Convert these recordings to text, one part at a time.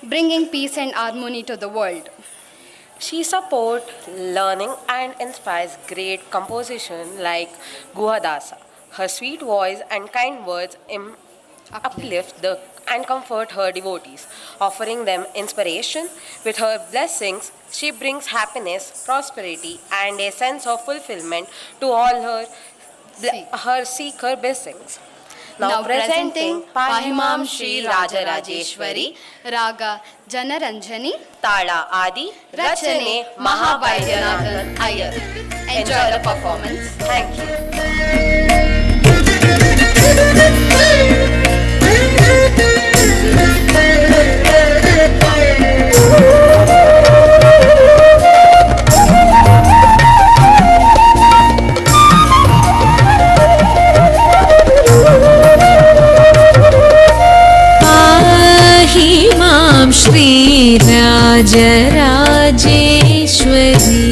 bringing peace and harmony to the world. She supports learning and inspires great composition like Guhadasa. Her sweet voice and kind words uplift and comfort her devotees, offering them inspiration. With her blessings, she brings happiness, prosperity, and a sense of fulfillment to all her seeker blessings. Now presenting Pahimam Shri Rajarajeshwari, Raga Janaranjani, Tala Adi, Rachane Mahavaidyanath Iyer. Enjoy the performance. Thank you. Rajrajeshwari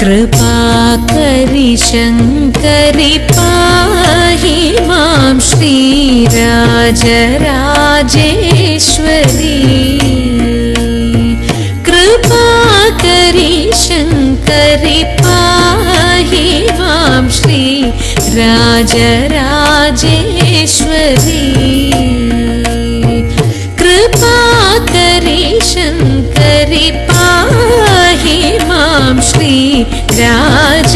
कृपाकरि शङ्करि पाहि मां श्रीराजराजेश्वरी कृपाकरि शङ्करि पाहि मां श्रीराजराजेश्वरी कृपाकरि शङ्करि पाहि मां श्री राजराजेश्वरी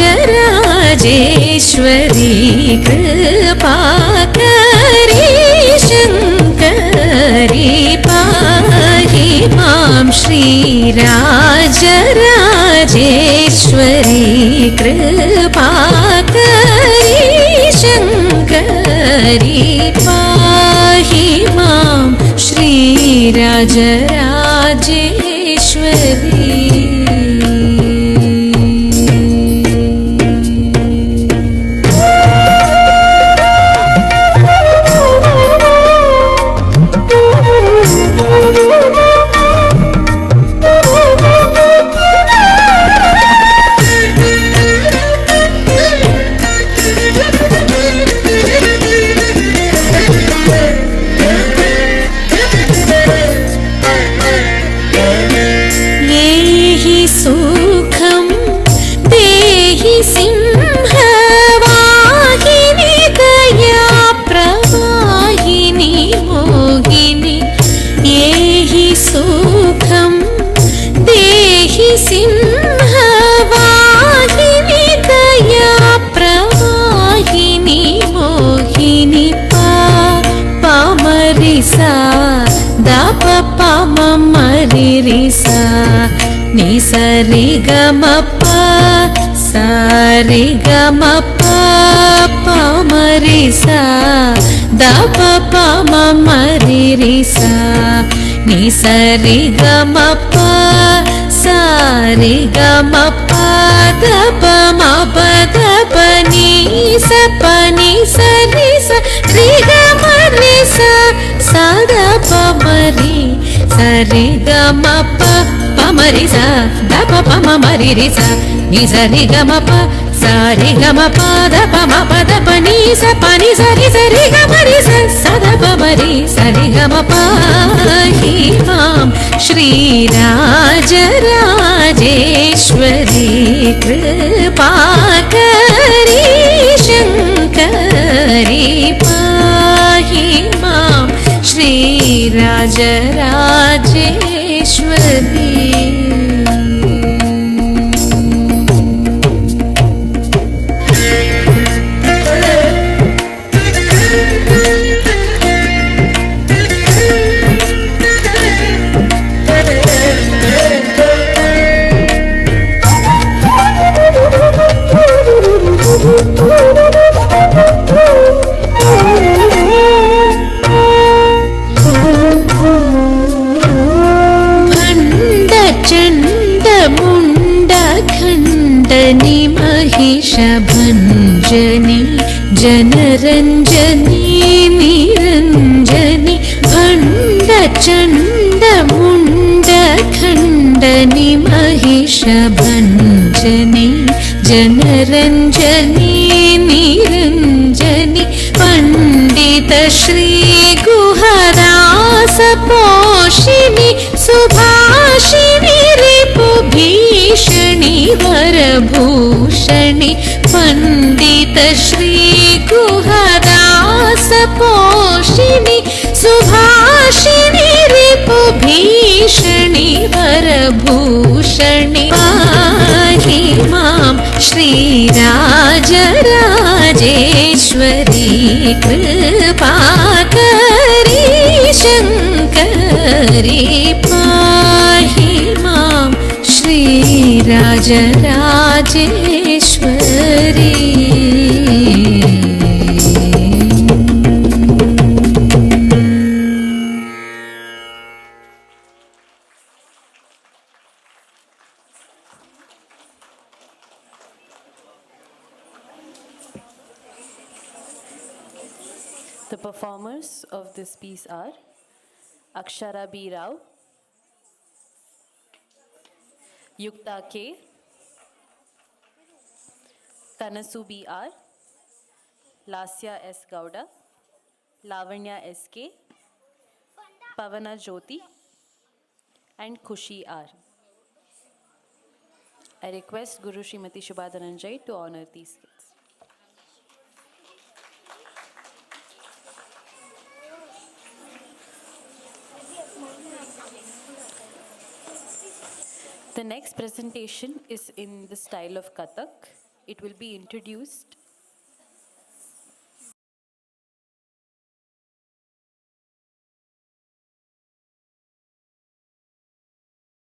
कृपाकरि शङ्करि पाहि मां श्री राजराजेश्वरी कृपाकरि शङ्करि पाहि मां Shri Rajrajeshwari ni sari gama pa sari gama pa pa mari sa da pa pa ma mari ri sa ni sari gama pa sari gama pa da pa ma pa da pa ni sa ri gama ri sa sa da pa mari sari gama pa mari sa da pa pa ma mari ri sa ni sa ri ga ma pa sa ri ga ma pa da pa ma pa da pa ni sa ri ga ma ri sa sa da pa ma ri sa ri ga ma pa hi mam Shri Rajarajeshwari कृपाकरि शङ्करि पाहि मां Shri Rajarajeshwari महिषभञ्जनि जनरञ्जनी निरञ्जनि भण्डचण्डमुण्डखण्डनि महिषभञ्जनि जनरञ्जनी निरञ्जनि Pandit Shri गुहरास पोषिणि सुभाषिणि रिपुभीषणि वरभूषणि Pandit श्रीगुहदास पोषिणि सुभाषिणि रिपुभीषणि वरभूषणि पाहि मां श्रीराजराजेश्वरी कृपाकरी शङ्करी पाहि मां Sri Rajarajeshwari. The performers of this piece are Akshara B. Rao, Yukta K, Kanasu B. R, Lasya S. Gowda, Lavanya S. K, Pavana Jyoti, and Khushi R. I request Guru Srimati Shubha Dhananjay to honor these kids. The next presentation is in the style of Kathak. It will be introduced